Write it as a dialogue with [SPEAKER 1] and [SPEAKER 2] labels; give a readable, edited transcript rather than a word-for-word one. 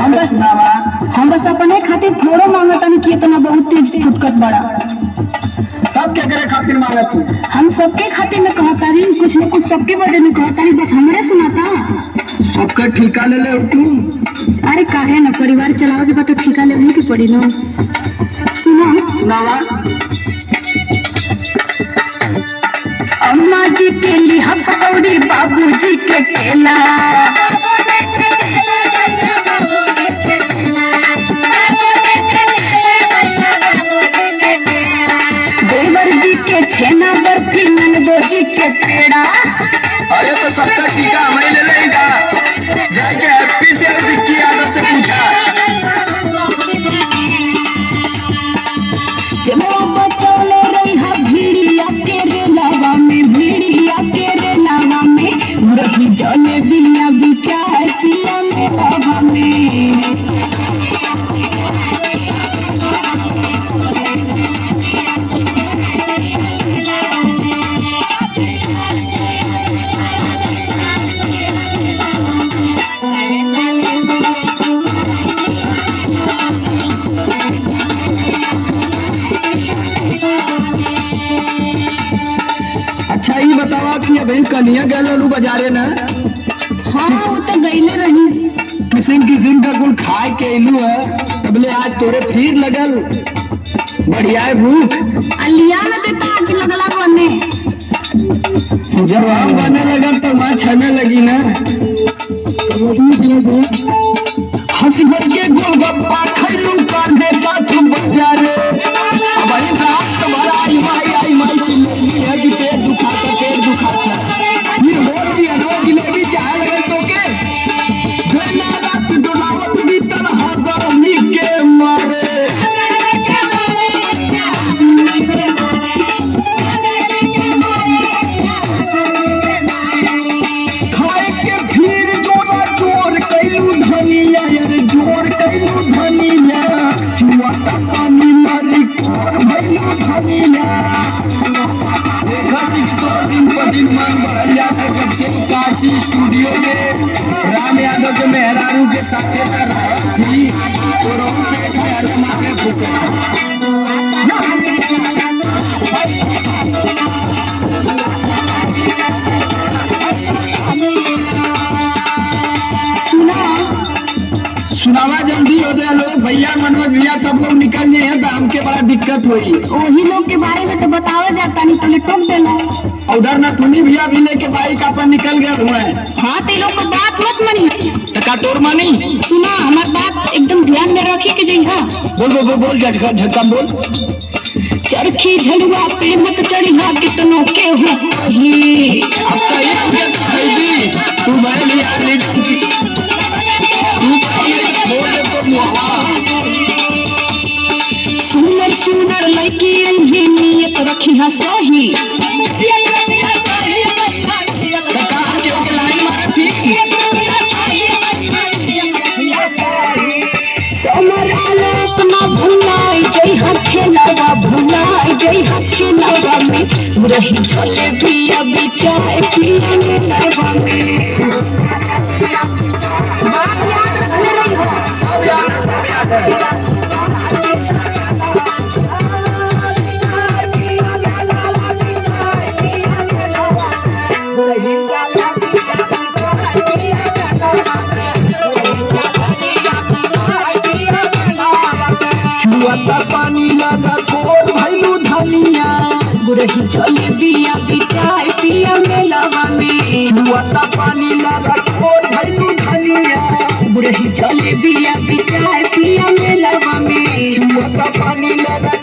[SPEAKER 1] हम बस अपने खातिर थोड़ो मांगतानी कि इतना बहुत तेज फुटकत बड़ा।
[SPEAKER 2] तब क्या करे खातिर मांगत तू?
[SPEAKER 1] हम सबके खातिर न कहतारी, कुछ न कुछ सबके बदले में कहतारी, बस हमरे सुनाता।
[SPEAKER 2] सबका ठेका ले ले तू।
[SPEAKER 1] अरे काहे न, परिवार चलावे के बाद तो ठेका लेवे के पड़ी न।
[SPEAKER 2] सुनावा।
[SPEAKER 1] अम्मा जी के लिए पकौड़ी, बाबू जी के केला, देवर जी के छेना बर्फी, नंदो जी के पेड़ा।
[SPEAKER 2] अरे तो सबका टीका हमें ले लेगा। जाके हैप्पी से विक्की यादव से पूछा।
[SPEAKER 1] जब बचौले रही हा भीड़िया के रे लावा में, भीड़िया के रे लावा में, मुरही जले बिया बिचार पिया में लावा में।
[SPEAKER 2] अच्छा ये बतावा कि अब कनिया गलू बाजारे ना?
[SPEAKER 1] हाँ वो तो गईले रही।
[SPEAKER 2] किसिम का कुल खाए के इलू है, तबले आज तोरे फिर लगल बढ़िया है भूख।
[SPEAKER 1] अलिया न देता आग लगला बने।
[SPEAKER 2] जब बने लगा तो माँ छने लगी ना। हंस हंस के गोलगप्पा खैलू कांधे साथ बाजारे। अब आई रात तुम्हारा आई माई चिल्लाती है कि पेट दुखाता। फिर बोल भी अनवा जिलेबी चाहे लगे तो के जोना रात डोलावत भी तनहा गर्मी के मारे। खाए के फिर जोर कैलू धनिया, यार जोर कैलू धनिया, चुआता पानी मारी कोर भैलू धनिया। देखा कि तो दिन पर दिन मांग बढ़ जाता जब से काशी स्टूडियो में राम यादव के मेहरारू के साथ थी तो रोड पे मेहरा मारे फूके। सुनावा जल्दी हो जाए लोग, भैया मनोज भैया सब लोग निकल गए हैं तो हमके बड़ा दिक्कत हुई।
[SPEAKER 1] वही लोग के बारे में तो बतावा जाता नहीं, तो टोक देला।
[SPEAKER 2] उधर ना तुनी भैया भी लेके बाइक अपन निकल गए हुए।
[SPEAKER 1] हाँ ते लोग को बात मत मनी।
[SPEAKER 2] टका तोड़ मानी।
[SPEAKER 1] सुना हमार बात एकदम ध्यान में रखे के जइहा।
[SPEAKER 2] बोल झटका बोल।
[SPEAKER 1] चरखी झलुआ पे मत चढ़िया, कितनों के हो ही।
[SPEAKER 2] अब तो एक कैसे खरीदी तू भैली आली
[SPEAKER 1] सुनर लड़की अनही नियत रखी हा सही। समराला अपना भुलाई जई हा खेलावा, भुलाई जई हा खेलावा में, रही झोले पिया बिचाए पिया में लावा में।
[SPEAKER 2] सब याद है। चुआता पानी लगा कोर भैलू धनिया,
[SPEAKER 1] गुरही चले बिया बिचाए पिया में लावा में।
[SPEAKER 2] चुआता पानी लगा कोर भैलू धनिया,
[SPEAKER 1] गुरही चले बिया बिचाए पिया में लावा में।
[SPEAKER 2] चुआता पानी लगा